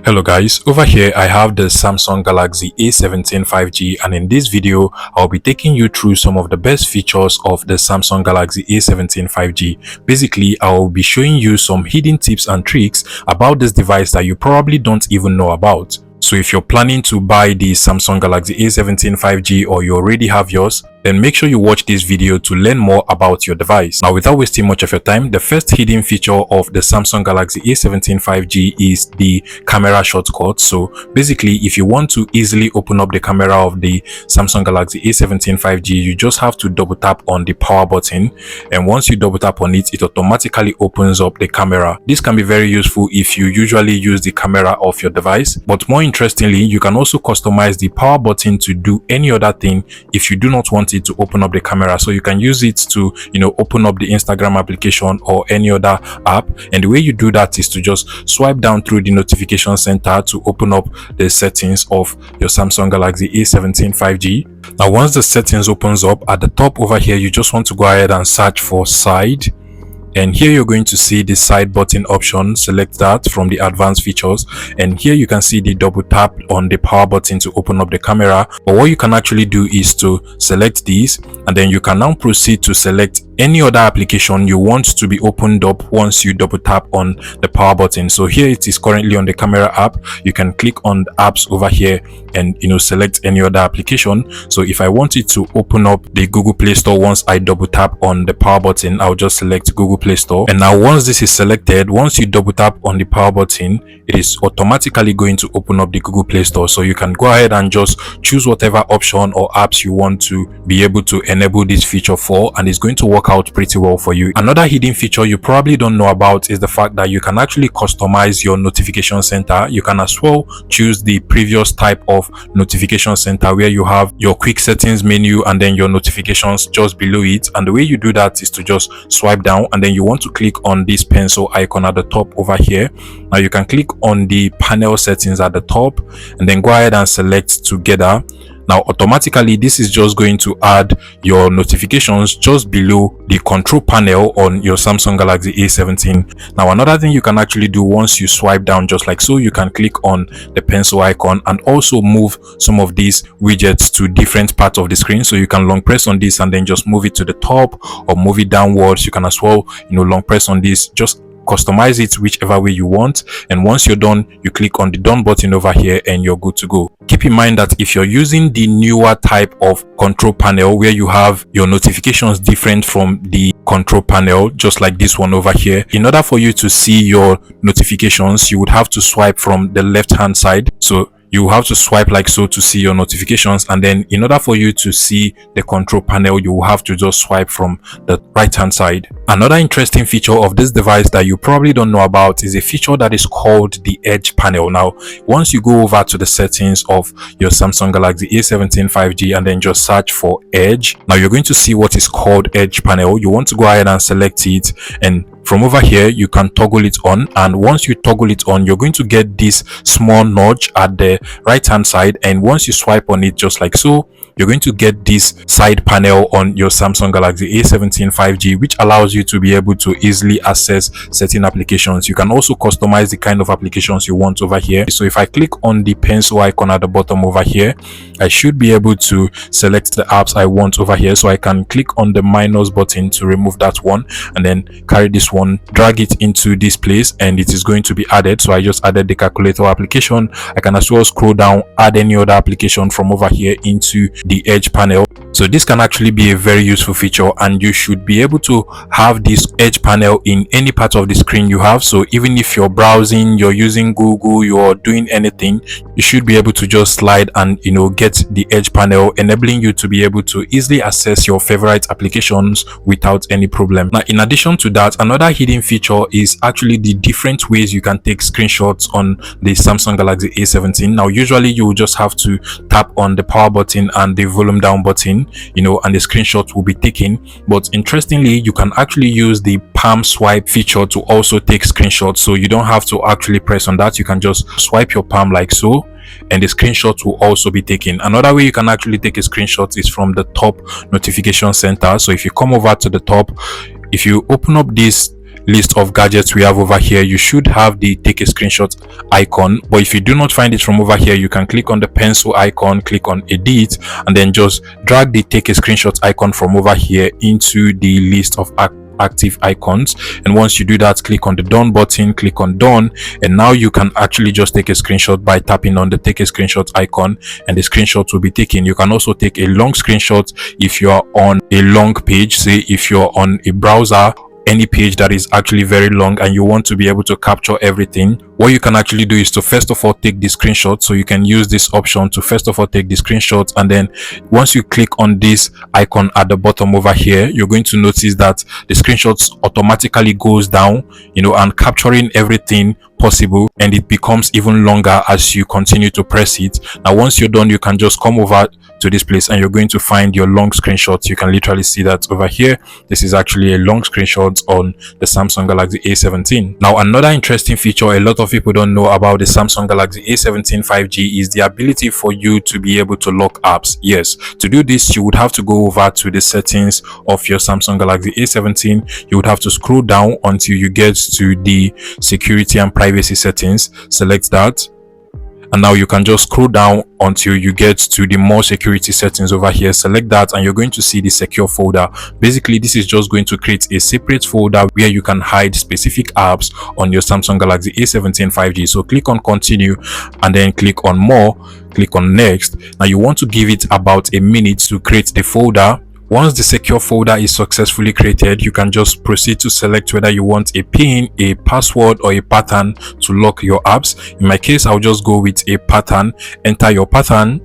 Hello guys, over here I have the Samsung Galaxy A17 5G, and in this video I'll be taking you through some of the best features of the Samsung Galaxy A17 5G. Basically, I will be showing you some hidden tips and tricks about this device that you probably don't even know about. So if you're planning to buy the Samsung Galaxy A17 5G or you already have yours, then make sure you watch this video to learn more about your device. Now, without wasting much of your time, the first hidden feature of the Samsung Galaxy A17 5G is the camera shortcut. So basically, if you want to easily open up the camera of the Samsung Galaxy A17 5G, you just have to double tap on the power button, and once you double tap on it, it automatically opens up the camera. This can be very useful if you usually use the camera of your device, but more interestingly, you can also customize the power button to do any other thing if you do not want it to open up the camera. So you can use it to open up the Instagram application or any other app, and the way you do that is to just swipe down through the notification center to open up the settings of your Samsung Galaxy A17 5G. Now, once the settings opens up, at the top over here you just want to go ahead and search for side, and here you're going to see the side button option. Select that from the advanced features, and here you can see the double tap on the power button to open up the camera. But what you can actually do is to select these, and then you can now proceed to select any other application you want to be opened up once you double tap on the power button. So here it is currently on the camera app. You can click on the apps over here and select any other application. So if I wanted to open up the Google Play Store, once I double tap on the power button, I'll just select Google Play Store. And now once this is selected, once you double tap on the power button, it is automatically going to open up the Google Play Store. So you can go ahead and just choose whatever option or apps you want to be able to enable this feature for, and it's going to work out pretty well for you. Another hidden feature you probably don't know about is the fact that you can actually customize your notification center. You can as well choose the previous type of notification center where you have your quick settings menu and then your notifications just below it. And the way you do that is to just swipe down, and then you want to click on this pencil icon at the top over here. Now you can click on the panel settings at the top and then go ahead and select together. Now automatically this is just going to add your notifications just below the control panel on your Samsung Galaxy A17. Now another thing you can actually do, once you swipe down just like so, you can click on the pencil icon and also move some of these widgets to different parts of the screen. So you can long press on this and then just move it to the top, or move it downwards. You can as well long press on this, just customize it whichever way you want, and once you're done, you click on the done button over here and you're good to go. Keep in mind that if you're using the newer type of control panel where you have your notifications different from the control panel, just like this one over here, in order for you to see your notifications, you would have to swipe from the left hand side. So you have to swipe like so to see your notifications, and then in order for you to see the control panel, you will have to just swipe from the right hand side. Another interesting feature of this device that you probably don't know about is a feature that is called the Edge panel. Now once you go over to the settings of your Samsung Galaxy A17 5G and then just search for Edge, now you're going to see what is called Edge panel. You want to go ahead and select it, and from over here you can toggle it on, and once you toggle it on, you're going to get this small notch at the right hand side, and once you swipe on it just like so, you're going to get this side panel on your Samsung Galaxy A17 5G, which allows you to be able to easily access certain applications. You can also customize the kind of applications you want over here. So if I click on the pencil icon at the bottom over here, I should be able to select the apps I want over here. So I can click on the minus button to remove that one, and then carry this one, drag it into this place, and it is going to be added. So I just added the calculator application. I can as well scroll down, add any other application from over here into the Edge panel. So this can actually be a very useful feature, and you should be able to have this Edge panel in any part of the screen you have. So even if you're browsing, you're using Google, you're doing anything, you should be able to just slide and get the Edge panel, enabling you to be able to easily access your favorite applications without any problem. Now in addition to that, another hidden feature is actually the different ways you can take screenshots on the Samsung Galaxy A17. Now usually you will just have to tap on the power button and the volume down button, and the screenshot will be taken. But interestingly, you can actually use the palm swipe feature to also take screenshots. So you don't have to actually press on that. You can just swipe your palm like so, and the screenshot will also be taken. Another way you can actually take a screenshot is from the top notification center. So if you come over to the top, if you open up this list of gadgets we have over here, you should have the take a screenshot icon. But if you do not find it from over here, you can click on the pencil icon, click on edit, and then just drag the take a screenshot icon from over here into the list of active icons. And once you do that, click on the done button, click on done, and now you can actually just take a screenshot by tapping on the take a screenshot icon, and the screenshot will be taken. You can also take a long screenshot if you are on a long page, say if you're on a browser, any page that is actually very long and you want to be able to capture everything. What you can actually do is to first of all take the screenshot. So you can use this option to first of all take the screenshot, and then once you click on this icon at the bottom over here, you're going to notice that the screenshots automatically goes down, and capturing everything possible, and it becomes even longer as you continue to press it. Now once you're done, you can just come over to this place and you're going to find your long screenshots. You can literally see that over here. This is actually a long screenshot on the Samsung Galaxy A17. Now another interesting feature a lot of people don't know about the Samsung Galaxy A17 5G is the ability for you to be able to lock apps. Yes, to do this you would have to go over to the settings of your Samsung Galaxy A17. You would have to scroll down until you get to the security and privacy settings. Select that, and now you can just scroll down until you get to the more security settings over here. Select that, and you're going to see the secure folder. Basically this is just going to create a separate folder where you can hide specific apps on your Samsung Galaxy A17 5G. So click on continue, and then click on more, click on next. Now you want to give it about a minute to create the folder. Once the secure folder is successfully created, you can just proceed to select whether you want a pin, a password, or a pattern to lock your apps. In my case, I'll just go with a pattern. Enter your pattern,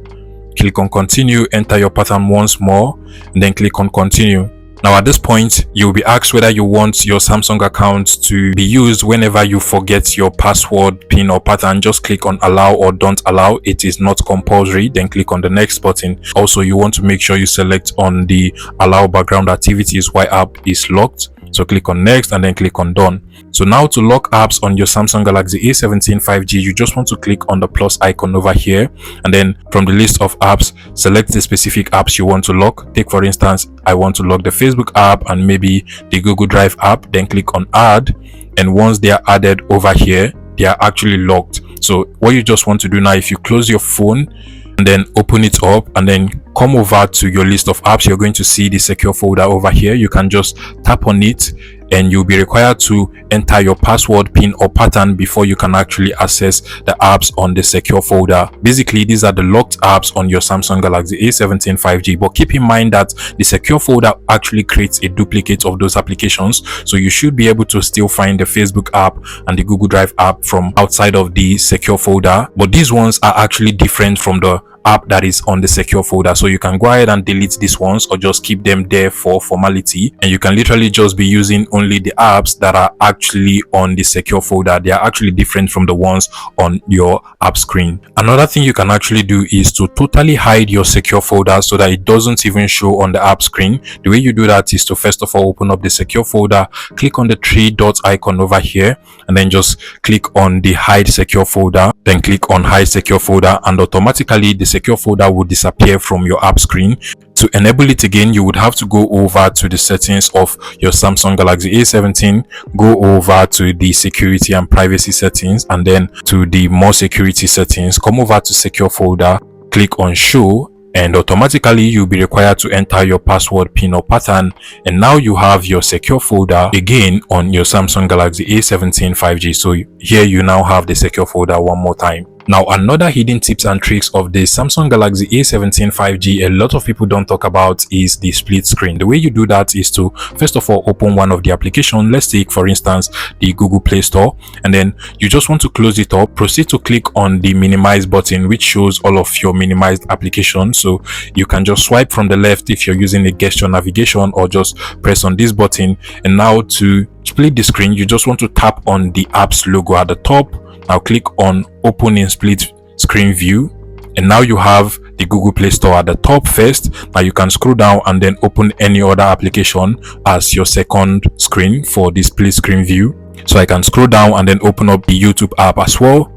click on continue, enter your pattern once more, and then click on continue. Now at this point, you'll be asked whether you want your Samsung account to be used whenever you forget your password, pin, or pattern. Just click on allow or don't allow. It is not compulsory. Then click on the next button. Also, you want to make sure you select on the allow background activities while app is locked. So click on next and then click on done. So now to lock apps on your Samsung Galaxy A17 5G, you just want to click on the plus icon over here, and then from the list of apps, select the specific apps you want to lock. Take for instance, I want to lock the Facebook app and maybe the Google Drive app. Then click on add, and once they are added over here, they are actually locked. So what you just want to do now, if you close your phone and then open it up and then come over to your list of apps, you're going to see the secure folder over here. You can just tap on it, and you'll be required to enter your password, pin, or pattern before you can actually access the apps on the secure folder. Basically, these are the locked apps on your Samsung Galaxy A17 5G, but keep in mind that the secure folder actually creates a duplicate of those applications, so you should be able to still find the Facebook app and the Google Drive app from outside of the secure folder, but these ones are actually different from the app that is on the secure folder. So you can go ahead and delete these ones or just keep them there for formality, and you can literally just be using only the apps that are actually on the secure folder. They are actually different from the ones on your app screen. Another thing you can actually do is to totally hide your secure folder so that it doesn't even show on the app screen. The way you do that is to first of all open up the secure folder, click on the three dots icon over here, and then just click on the hide secure folder, then click on hide secure folder, and automatically the secure folder will disappear from your app screen. To enable it again, you would have to go over to the settings of your Samsung Galaxy A17, go over to the security and privacy settings, and then to the more security settings, come over to secure folder, click on show, and automatically you'll be required to enter your password, pin, or pattern, and now you have your secure folder again on your Samsung Galaxy A17 5G. So here you now have the secure folder one more time. Now, another hidden tips and tricks of the Samsung Galaxy A17 5G a lot of people don't talk about is the split screen. The way you do that is to first of all open one of the applications. Let's take for instance the Google Play Store, and then you just want to close it up. Proceed to click on the minimize button, which shows all of your minimized applications. So you can just swipe from the left if you're using a gesture navigation, or just press on this button. And now to split the screen, you just want to tap on the app's logo at the top. Now click on open in split screen view, and now you have the Google Play Store at the top first. Now you can scroll down and then open any other application as your second screen for the split screen view. So I can scroll down and then open up the YouTube app as well.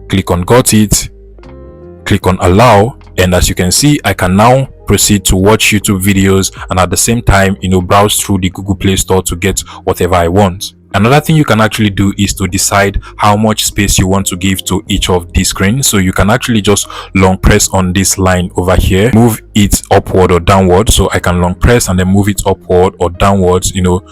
Click on got it, click on allow, and as you can see, I can now proceed to watch YouTube videos and at the same time browse through the Google Play Store to get whatever I want. Another thing you can actually do is to decide how much space you want to give to each of these screens. So you can actually just long press on this line over here, move it upward or downward. So I can long press and then move it upward or downwards,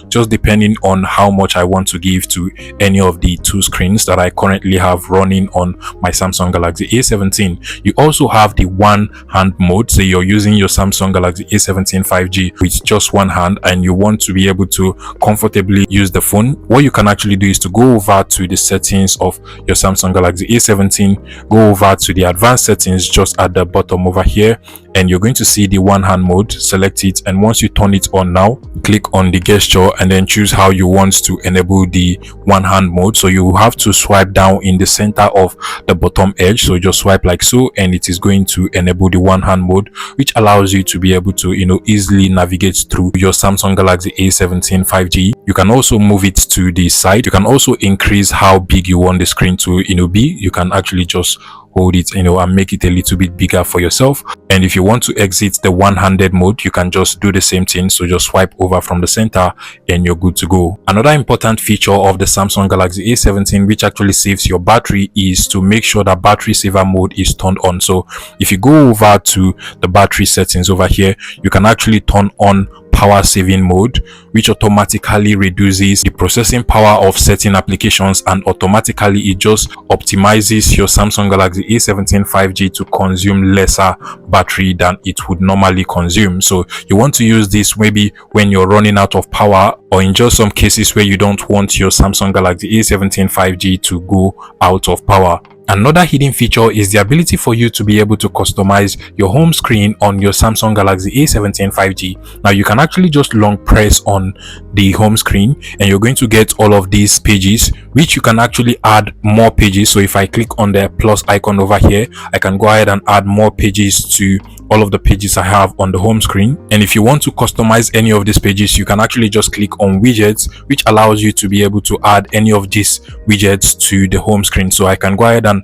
just depending on how much I want to give to any of the two screens that I currently have running on my Samsung Galaxy A17. You also have the one hand mode. So you're using your Samsung Galaxy A17 5G with just one hand and you want to be able to comfortably use the phone. What you can actually do is to go over to the settings of your Samsung Galaxy A17, go over to the advanced settings just at the bottom over here, and you're going to see the one hand mode. Select it, and once you turn it on now, click on the gesture and then choose how you want to enable the one hand mode. So you have to swipe down in the center of the bottom edge, so just swipe like so, and it is going to enable the one hand mode, which allows you to be able to easily navigate through your Samsung Galaxy A17 5G. You can also move it to the side. You can also increase how big you want the screen to be. You can actually just hold it and make it a little bit bigger for yourself. And if you want to exit the one-handed mode, you can just do the same thing. So just swipe over from the center and you're good to go. Another important feature of the Samsung Galaxy A17, which actually saves your battery, is to make sure that battery saver mode is turned on. So if you go over to the battery settings over here, you can actually turn on power saving mode, which automatically reduces the processing power of certain applications, and automatically it just optimizes your Samsung Galaxy A17 5G to consume lesser battery than it would normally consume. So you want to use this maybe when you're running out of power, or in just some cases where you don't want your Samsung Galaxy A17 5G to go out of power. Another hidden feature is the ability for you to be able to customize your home screen on your Samsung Galaxy A17 5G. Now you can actually just long press on the home screen and you're going to get all of these pages, which you can actually add more pages. So if I click on the plus icon over here, I can go ahead and add more pages to all of the pages I have on the home screen. And if you want to customize any of these pages, you can actually just click on widgets, which allows you to be able to add any of these widgets to the home screen. So I can go ahead and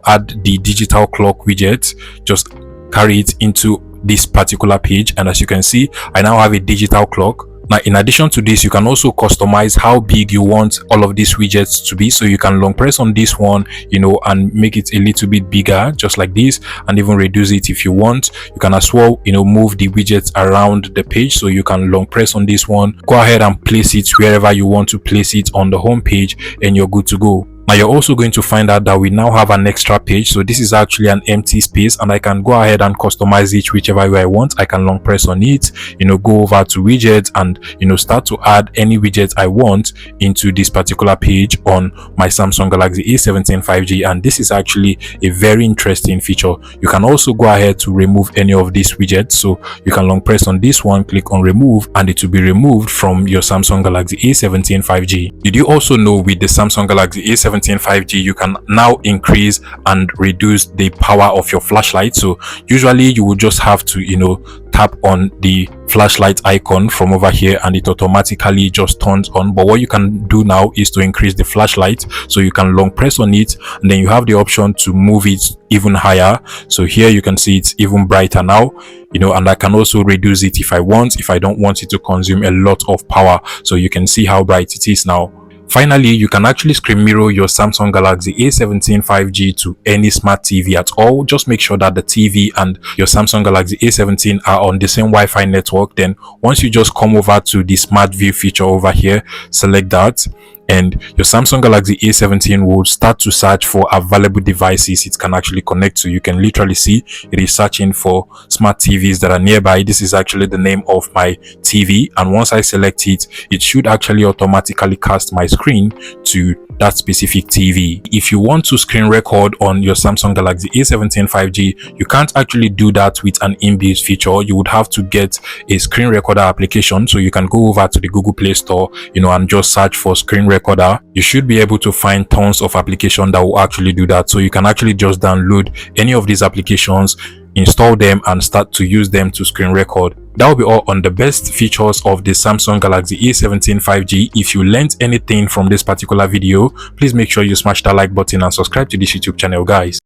add the digital clock widget, just carry it into this particular page, and as you can see, I now have a digital clock. Now, in addition to this, you can also customize how big you want all of these widgets to be. So you can long press on this one, and make it a little bit bigger, just like this, and even reduce it if you want. You can as well, move the widgets around the page. So you can long press on this one, go ahead and place it wherever you want to place it on the home page, and you're good to go. Now you're also going to find out that we now have an extra page. So this is actually an empty space, and I can go ahead and customize it whichever way I want. I can long press on it, go over to widgets and start to add any widget I want into this particular page on my Samsung Galaxy A17 5G. And this is actually a very interesting feature. You can also go ahead to remove any of these widgets. So you can long press on this one, click on remove, and it will be removed from your Samsung Galaxy A17 5G. Did you also know with the Samsung Galaxy A17 5G, you can now increase and reduce the power of your flashlight? So usually you would just have to tap on the flashlight icon from over here and it automatically just turns on. But what you can do now is to increase the flashlight. So you can long press on it and then you have the option to move it even higher. So here you can see it's even brighter now, and I can also reduce it if I want, if I don't want it to consume a lot of power. So you can see how bright it is now. Finally, you can actually screen mirror your Samsung Galaxy A17 5G to any smart TV at all. Just make sure that the TV and your Samsung Galaxy A17 are on the same Wi-Fi network. Then once you just come over to the smart view feature over here, select that, and your Samsung Galaxy A17 will start to search for available devices it can actually connect to. You can literally see it is searching for smart TVs that are nearby. This is actually the name of my TV, and once I select it, it should actually automatically cast my screen to that specific TV. If you want to screen record on your Samsung Galaxy A17 5G, you can't actually do that with an inbuilt feature. You would have to get a screen recorder application. So you can go over to the Google Play Store, and just search for screen recorder. You should be able to find tons of applications that will actually do that. So you can actually just download any of these applications, install them, and start to use them to screen record. That will be all on the best features of the Samsung Galaxy A17 5G. If you learned anything from this particular video, please make sure you smash that like button and subscribe to this YouTube channel, guys.